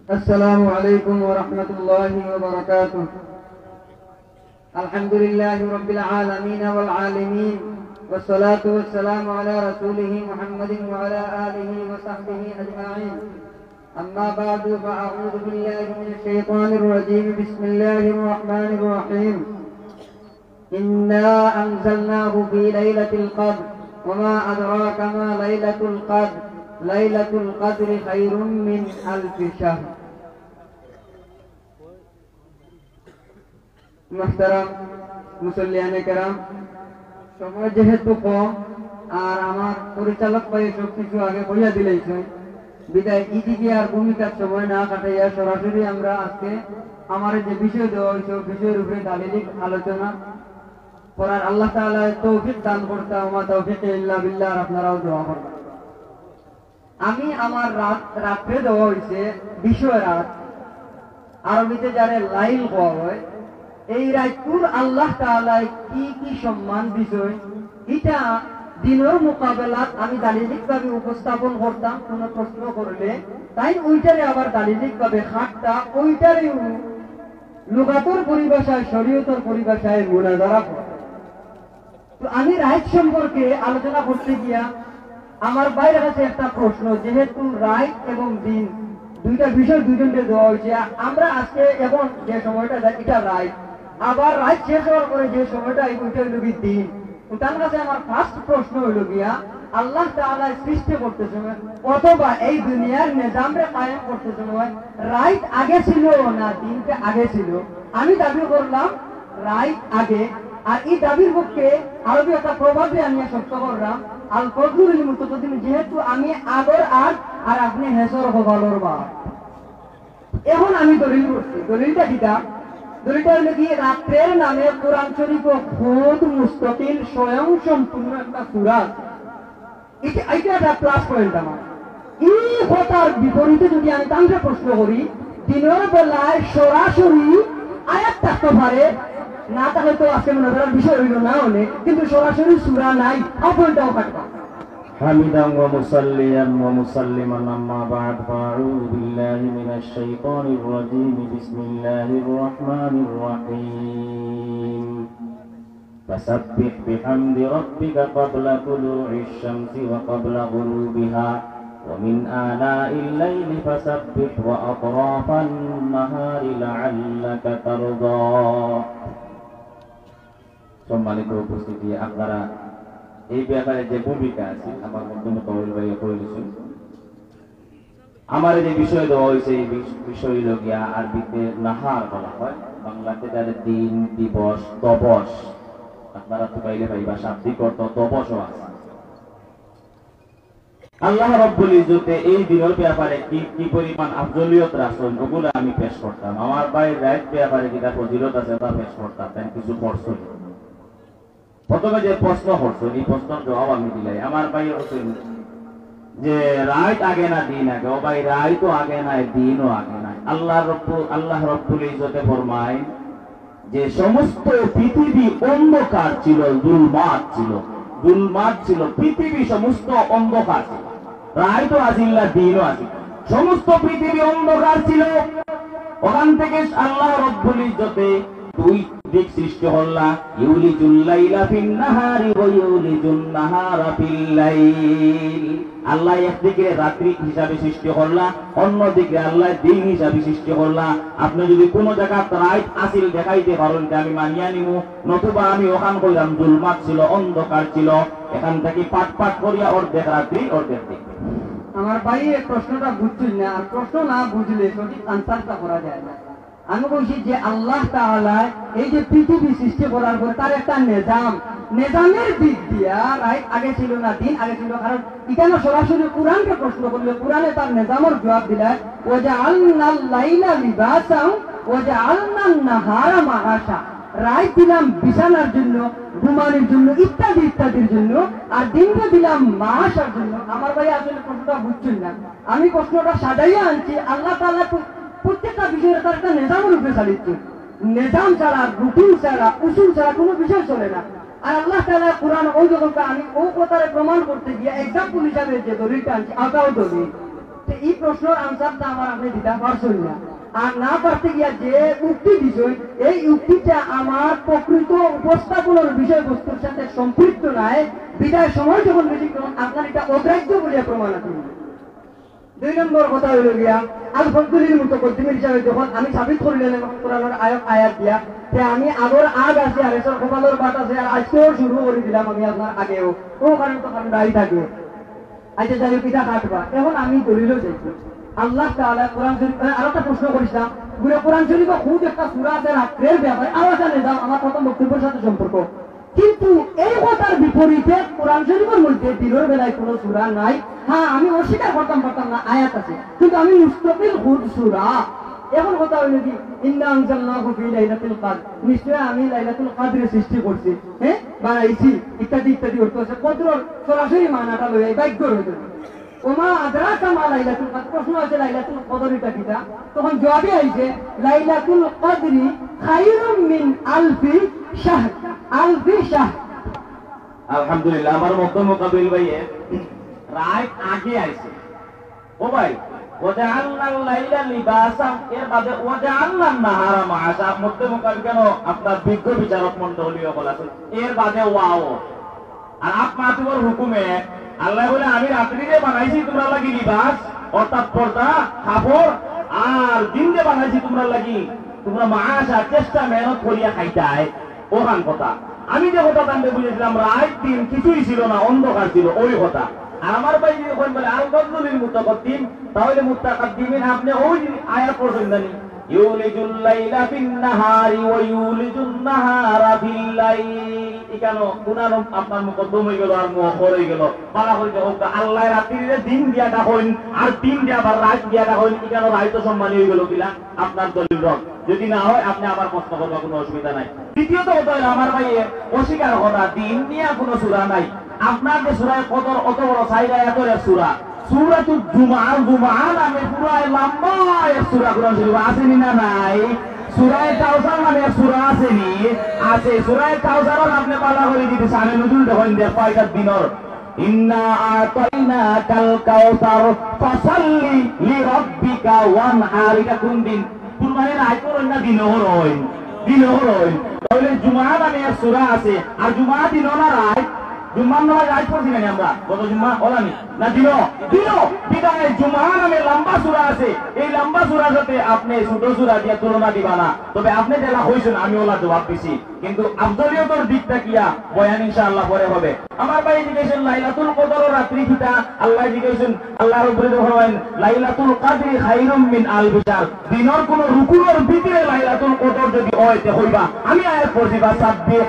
السلام عليكم ورحمة الله وبركاته. الحمد لله رب العالمين والعالمين، والصلاة والسلام على رسوله محمد وعلى آله وصحبه أجمعين. أما بعد، فأعوذ بالله من الشيطان الرجيم. بسم الله الرحمن الرحيم. إنا أنزلناه في ليلة القدر وما أدراك ما ليلة القدر ليلة القدر خير من ألف شهر. মুহতারাম মুসল্লিয়ানে কেরাম, সময় যেহেতু কম আর আমার পরিচালক ভাই সব কিছু আগে বইয়া দিলেছে, বিদায় ইদিকে আর ভূমিকার সময় না কাটাইয়া সরাসরি আমরা আজকে আমার যে বিষয় দেওয়া হয়েছে বিষয়ের উপরে দালিলিক আলোচনা করার আল্লাহ তাআলা তৌফিক দান করতে, ওমা তৌফিক ইল্লা বিল্লাহ। আপনারাও দোয়া করবেন। আমি আমার রাত্রে দেওয়া হয়েছে বিষয় রাত, আরবিতে যারে লাইল হওয়া হয়, এই রাতপুর আল্লাহ তাআলা কি কি সম্মান বিষয় এটা দিনের মোকাবেলাত আমি দালিলিক ভাবে উপস্থাপন করতাম। কোন প্রশ্ন করলে তাই ওইটারে আবার দালিলিক ভাবে খাটতা, ওইটারে লুগাতর পরিভাষায় শরীয়তের পরিভাষায় মুনাজারা করতাম। তো আমি রাত সম্পর্কে আলোচনা করতে গিয়া আমার বাইরের কাছে একটা প্রশ্ন, যেহেতু রাত এবং দিন দুইটা বিষয় দুইজনকে দেওয়া হয়েছে, আমরা আজকে এখন যে সময়টা যাই এটা রাত, আবার রাত শেষ হওয়ার পরে যে সময়টা ওইটা হইল কি দিন। তার কাছে আমার ফার্স্ট প্রশ্ন হইল গিয়া, আল্লাহ তাআলা সৃষ্টি করতে সময় অথবা এই দুনিয়ার নিজামরে কায়েম করতে সময় রাত আগে ছিল না দিনকে আগে ছিল? আমি দাবি করলাম রাত আগে। আর এই দাবির পক্ষে আরবি একটা প্রভাবে আমি সত্য করলাম, আল ফজলুল মুতাকদ্দিম, যেহেতু আমি আগর আগ আর আপনি হেসর হবালোর বা। এখন আমি দলিল করছি, দলিলটা কিটা? দলিলটা হলো কি, রাত্রের নামে কোরআন শরীফ খুদ মুস্তাকিল স্বয়ং সম্পূর্ণ একটা সূরা। এটা একটা প্লাস পয়েন্ট আমার। এই কথার বিপরীতে যদি আমি তাহলে প্রশ্ন করি, দিনের বেলায় সরাসরি আয়াত থাকতে পারে না, তাহলে তো আজকে মনে করার বিষয় হইল না হলে, কিন্তু সরাসরি সূরা নাই, অপরটাও কাটবা। হামিদান ওয়া মুসাল্লিয়ান ওয়া মুসাল্লিমান, আম্মা বা'দ, ফাআউযু বিল্লাহি মিনাশ শাইতানির রাজীম। বিসমিল্লাহির রাহমানির রাহিম। ফাসাব্বিহ বিহামদি রাব্বিকা ক্বাবলা তুলু'ইশ শামসি ওয়া ক্বাবলা গুরুবিহা ওয়া মিন আনা'il লাইলি ফাসাব্বিহ ওয়া আতরাফান নাহারি লা'আল্লাকা তারদা। সম্মানিত উপস্থিতি, আপনারা এই ব্যাপারে যে ভূমিকা আছে আমার বন্ধু কবির ভাই করেছেন, আমার যে বিষয় দেওয়া হয়েছে এই বিষয় লগিয়া আরবিতে নাহার বলা হয়, বাংলাতে যাদের দিন দিবস দবস, আপনারা তো পাইলে ভাইবা শাব্দিক অর্থ দবসও আছে। আল্লাহ রাব্বুল ইজ্জতে এই দিনের ব্যাপারে কি কি পরিমাণ আফজলিয়ত রাখছেন ওগুলো আমি পেশ করতাম। আমার ভাই রাত ব্যাপারে যেটা ফজিলত আছে তা পেশ করতাম, তাই কিছু পড়ছেন। প্রথমে যে প্রশ্ন করছেন এই প্রশ্নের জবাব আমি দিলাই। আমার ভাই হচ্ছেন যে রাত আগে না দিন আগে, ও ভাই রাত তো আগে নাই দিনও আগে নাই। আল্লাহ রাব্বুল ইজ্জতে ফরমায় যে সমস্ত পৃথিবী অন্ধকার ছিল, জুলমাত ছিল, পৃথিবী সমস্ত অন্ধকার ছিল, রাত আজিল না দিনও আজিল, সমস্ত পৃথিবী অন্ধকার ছিল। ওখান থেকে আল্লাহ রাব্বুল ইজ্জতে দুই দিক সৃষ্টি হল্লা, ইউলিজুল লাইলা ফিন নাহারি ওয়া ইউলিজুন নাহারা ফিল লাইল। আল্লাহ একদিকে রাত্রি হিসাবে সৃষ্টি করলা, অন্যদিকে আল্লাহ দিন হিসাবে সৃষ্টি করলা। আপনি যদি কোনো জায়গা রাত আসিল দেখাইতে পারেন আমি মানিয়া নিব, নতুবা আমি ওখান কইলাম জুলমাত ছিল, অন্ধকার ছিল, এখান থেকে পাট করিয়া অর্ধেক রাত্রি অর্ধেক দিন। আমার ভাই এই প্রশ্নটা বুঝছেন না, আর প্রশ্ন না বুঝলে সঠিক আনসারটা করা যায় না। আমি বলছি যে আল্লাহ তাআলা এই যে পৃথিবী সৃষ্টি করার পর তার একটা নিজামের দিক দিয়া রাত আগে ছিল না দিন আগে ছিল। কারণ এখানে সরাসরি কোরআনকে প্রশ্ন করলে কোরআনে তার নিজামের জবাব দিলে, ওয়াজআলনাল লাইলা লিবাসান ওয়াজআলনান নাহারা মাআশা। রাত দিলাম বিছানার জন্য, ঘুমানোর জন্য, ইত্যাদি ইত্যাদির জন্য, আর দিনকে দিলাম মাআশার জন্য। আমার ভাই আসলে প্রশ্নটা বুঝছেন না, আমি প্রশ্নটা সাজাইয়া আনছি। আল্লাহ তাআলা প্রত্যেকটা বিষয়ের তার একটা নিজামের উপরে চালিত, নিজাম ছাড়া, রুটিন ছাড়া, উসুল ছাড়া কোনো বিষয় চলে না। আর আল্লাহ তাআলা কোরআন ওই যখন আমি ও কথারে প্রমাণ করতে গিয়ে এক্সাম্পল হিসাবে যে দলিলটা আনছি, আতাও দলিল তো এই প্রশ্নের আনসারটা আমার আপনি দিতে পারছেন না, আর না পারতে গিয়া যে উক্তি বিষয় এই উক্তিটা আমার প্রকৃত উপস্থাপনের বিষয়বস্তুর সাথে সম্পৃক্ত নয়, বিদায় সময় যখন বেশি তখন আপনার এটা অগ্রাহ্য বলে প্রমাণিত হবে। 2 নম্বর কথা হইল গিয়া আল ফজলির মতো কদ্দিমের হিসাবে যখন আমি সাবিত করিলেন কোরআনের আয়াত দিয়া যে আমি আগর আগ আছে আর এসব কপালের বাট আছে আর আজকেও শুরু করে দিলাম আমি আপনার আগেও ও কারণ তো কারণ দায়ী থাকে আচ্ছা যাই পিঠা কাটবা। এখন আমি দলিলও দেখি আল্লাহ তাআলা কোরআন শরীফ আর একটা প্রশ্ন করেছিলাম পুরো কোরআন শরীফে খুব একটা সূরা আছে রাত্রের ব্যাপারে আরো জানে যাও আমার প্রথম বক্তব্যের সাথে সম্পর্ক, কিন্তু এই কথার বিপরীতে কোরআন শরীফের মধ্যে দিনের বেলায় কোনো সূরা নাই। হ্যাঁ আমি অস্বীকার করতাম না আয়াত আছে, কিন্তু আমি মুস্তাকিল খুদ সূরা। এখন কথা হইল কি ইন্না আনজালনাহু ফি লাইলাতুল কদর, নিশ্চয় আমি লাইলাতুল কদরের সৃষ্টি করছি, হ্যাঁ বানাইছি ইত্যাদি ইত্যাদি অর্থ আছে। কদরের সরাসরি মানাটা লই বাক্য রইল ওমা আদরাকা মা লাইলাতুল কদর। প্রশ্ন আছে লাইলাতুল কদরটা কিটা, তখন জবাবে আইছে লাইলাতুল কদরি খায়রুম মিন আলফি শাহর। আলফি শাহর আলহামদুলিল্লাহ আমার মন্তব্য কাবিল ভাইয়ের রাত আগে আইছে। ও ভাই ওয়াজআলনাল লাইলা লিবাসাম এর বাদে ওয়াজআলনান নাহারা মাআশা মন্তব্য কাবিল কেন আপনার বিজ্ঞ বিচারক মণ্ডলীয় বলেছেন এর বাদে ওয়াও আর আপনার তোমার হুকুমে আল্লাহ বলে আমি রাত্রিতে বানাইছি তোমরা লাগি লিবাস অর্থাৎ পর্দা কাপড়, আর দিনে বানাইছি তোমরা লাগি তোমরা মাআশা চেষ্টা মেহনত করিয়া খাইতাই। ওখান কথা আমি যে কথা তান্ডে বুঝেছিলাম রাত দিন কিছুই ছিল না, অন্ধকার ছিল ওই কথা। আর আমার ভাই যদি বলে আল ফজলিল মুতাকাদ্দিম তাহলে মুতাকাদ্দিমিন আপনি ওই আয়াত পড়ছেন জানি ইউলিজুল লাইলা ফিন নাহারি ওয়া ইউলিজুন নাহারা ফিল লাইল। কেন গুনাহ আপনার মুকদ্দম হয়ে গেল আর মুখর হয়ে গেল পালা করে দেখো আল্লাহ রাত্রিরে দিন দিয়া ডাকইন আর দিন দিয়া আবার রাত দিয়া ডাকইন, কেন রাত তো সম্মানী হয়ে গেল কিলা আপনার দলিল রক যদি না হয় আপনি আবার প্রশ্ন করবা কোনো অসুবিধা নাই। দ্বিতীয়ত কথা হলো আমার ভাই অস্বীকার করা দিন নিয়ে কোনো সূরা নাই। আপনার যে সূরা কদর অত বড় সাইরা এতরে সূরা সূরাতুল জুমআ জুমআ নামে পুরো লম্বা এক সূরা কোরআন শরীফ আছে না নাই? সূরা কাউসার নামে সূরা আছে নি? আছে। সূরা কাউসার আপনি পালা করে দিতে সামনে নজরুল দেখেন দেখ কয়টা দিনর ইন্না আতাইনাকাল কাউসার ফাসাল্লি লিরাব্বিকা ওয়ানহার। এটা কোন দিন? কুরবানির আয় করুন না দিন হরই দিন হরই। তাহলে জুমআ নামে সূরা আছে আর জুমআ দিন না রাত জুম্মার নামাজ রাত পড়ছি না আমরা গত জুম্মা ওলানি না দিল দিল বিদায় জুমআ নামে লম্বা সূরা আছে। এই লম্বা সূরার সাথে আপনি ছোট সূরা দিয়ে তুলনা দিবা না। তবে আপনি যেটা হইছেন আমি ওলা জবাব দিছি, কিন্তু আফদলিয়তের দিকটা কিয়া বয়ান ইনশাআল্লাহ পরে হবে। আমার ভাই জিজ্ঞেসেন লাইলাতুল কদর রাত্রি কিটা আল্লাহ জিজ্ঞেসেন আল্লাহ রাব্বুল ফরমায়েন লাইলাতুল কদরি খায়রুম মিন আলফি শাহর। দিনের কোন রুকুনের ভিতরে লাইলাতুল কদর যদি হয় তে হইবা আমি আয়াত পড়ছি বা সাব্বিহ।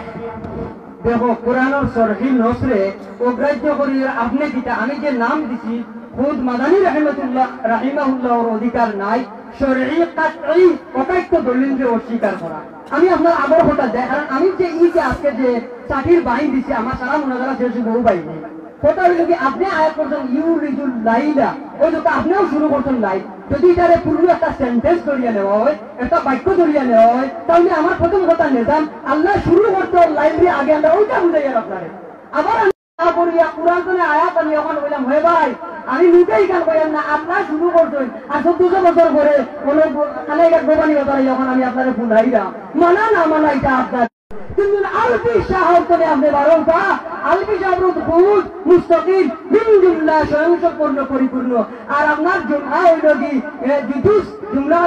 দেখো কোরআনের সরহি নসরে অগ্রাহ্য করি আপনি কিটা আমি যে নাম দিছি খুদ মাদানী রাহিমাহুল্লাহর অধিকার নাই শরঈ কাতঈ অকাইত্য দলিলকে অস্বীকার করা। আমি আপনার আবার কথা দেয় কারণ আমি যে যে আজকে যে চাকরির বাইন দিছি আমার সারা মুনাজারা শেষ বহু বাইনি কথা হইল কি আপনি আয়াত করছেন ইউলিজুল লাইলা ওই তো আপনিও শুরু করছেন লাই। যদি এটারে পুরো একটা সেন্টেন্স ধরিয়ে নেওয়া হয় একটা বাক্য ধরিয়ে নেওয়া হয় তাহলে আমার প্রথম কথা নিজাম আল্লাহ শুরু করতে লাইব্রেরি আগে আমরা ওইটা বুঝাই আপনারে। আবার করিয়া পুরাতনে আয়াত আমি এখন বললাম হে ভাই আমি মুখেই গান করেন না আপনার শুরু করছেন আর 1400 বছর পরে কোনো খালাই গোবানি ব্যাপারে যখন আমি আপনারে ভুলাইলাম মানা না মানা এটা আপনার। কিন্তু আলফি শাহর করে আপনি বারোটা আলফি শাহর বহুত মুস্তাকিল বিনজুল্লাহ স্বয়ংসম্পূর্ণ পরিপূর্ণ। আর আপনার জুমআ হইল কি জুমআ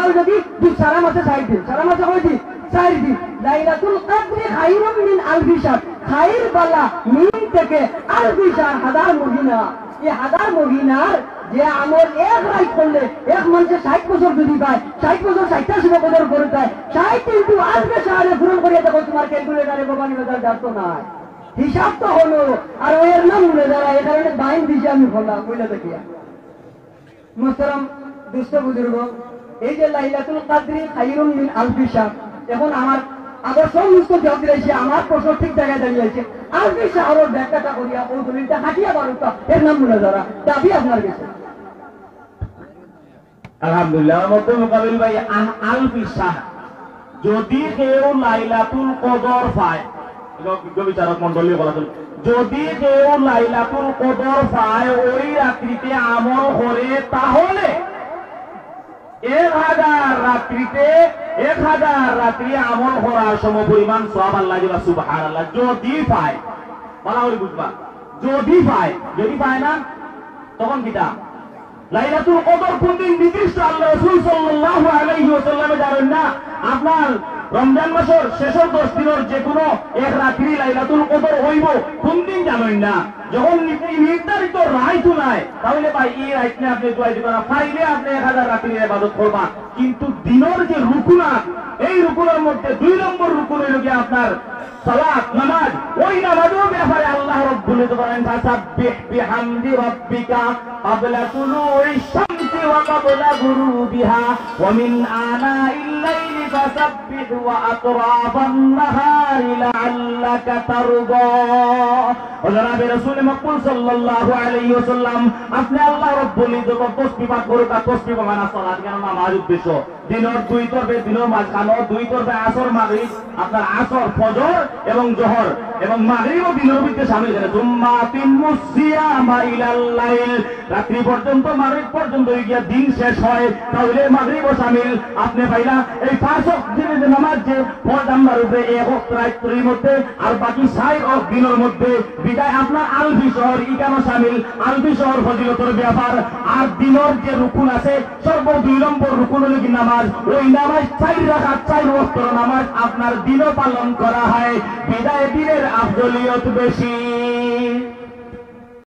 হইল কি সারা মাসে 60 দিন সারা মাসে কয় দিন 4 দিন। লাইলাতুল কদরি খায়রুম মিন আলফি শাহর খায়র বালা মিন থেকে আলফি শাহর হাজার মহিনা। এই হাজার মহিনার যে আমল এক রাইট করলে এক মানুষের 60 বছর যদি পায় 60 বছর 60টা শুভ কদর করে দেয় 60 কিন্তু আজকে শহরে পূরণ করিয়ে দেখো তোমার ক্যালকুলেটারে ভবানী বাজার যাচ্ছ না হিসাব তো হলো। আর ওর নাম উড়ে যারা এই কারণে বাইন দিছে আমি বললাম বুঝলে দেখিয়া মোহতারাম দুস্থ বুজুর্গ এই যে লাইলাতুল কদরি খায়রুম মিন আলফি শাহর এখন আমার আবার সমস্ত জবাব দিয়েছে আমার প্রশ্ন ঠিক জায়গায় দাঁড়িয়েছে আলফি শাহরের ব্যাখ্যাটা করিয়া ও দলিলটা হাঁটিয়া বারোটা এর নাম মনে যারা দাবি আপনার কাছে। আলহামদুলিল্লাহ মোকাবিল ভাই আলফি শাহর যদি কেউ লাইলাতুল কদর পায় বিচারক মন্ডলী বলেছেন, যদি কেউ লাইলাতুল কদর পায় ওই রাত্রিতে আমল করে তাহলে 1000 রাত্রিতে 1000 রাত্রি আমল করার সমপরিমাণ সওয়াব আল্লাহ দিবা সুবহানাল্লাহ। যদি পায় বলা হলে বুঝবা, যদি পায় না তখন কিটা লাইলাতুল কদর কোন দিন নির্দিষ্ট আল্লাহ রাসূল সাল্লাল্লাহু আলাইহি ওয়াসাল্লামে জানেন না। আপনার রমজান মাসের শেষের 10 দিনের যে কোনো এক রাত্রি লাইলাতুল কদর হইব কোন দিন জানেন না। যখন নির্ধারিত রাইতু নাই তাহলে ভাই এই রাইত নিয়ে আপনি দোয়া দিবেন না, পাইলে আপনি 1000 রাত্রির ইবাদত করবা। কিন্তু দিনের যে রুকুনাত, এই রুকুনের মধ্যে 2 নম্বর রুকুন হইল কি আপনার সালাত নামাজ। ওই নামাজের ব্যাপারে আল্লাহ রাব্বুল ইজ্জত বলেন, ফাসাব্বিহ বিহামদি রাব্বিকা ক্বাবলা তুলুইশ শামসি ওয়া ক্বাবলা গুরুবিহা ওয়া মিন আনাইল লাইলি ফাসাব্বিহ ওয়া আতরাফান নাহারি লাআল্লাকা তারদা। ও জনাবে রাসূল মকবুল সাল্লাল্লাহু আলাইহি ওয়াসাল্লাম, আপনি আল্লাহ রাব্বুল ইজ্জত তাসবিহ পাঠ করুক। তাসবিহ মানে সালাত, কেন নামাজ উদ্দেশ্য দিনের 2 তরফে, দিনের মাঝখানে 2 তরফে আসর মাগরিব, আপনার আসর ফজর এবং জোহর এবং মাগরিব ও দিনের ভিতরে শামিল করে। সুম্মা তিম্মুস সিয়ামা ইলাল লাইল, রাত্রি পর্যন্ত মাগরিব পর্যন্ত গিয়া দিন শেষ হয়, তাহলে মাগরিব ও শামিল। আপনি পাইলা এই 5 ওয়াক্তের যে নামাজ যে ফরজ আমরা রূপে এক ওয়াক্ত রাত্রির মধ্যে আর বাকি 6 ওয়াক্ত দিনের মধ্যে, বিদায় আপনার আলফি শহর ইকানো শামিল। আলফি শহর ফজিলতের ব্যাপার। আর দিনের যে রুকুন আছে সর্ব 2 নম্বর রুকুন হলো কি নামাজ। ওই নামাজ 4 রাকাত 4 ওয়াক্তের নামাজ আপনার দিনও পালন করা হয়, বিদায় দিনের আফজলিয়ত বেশি।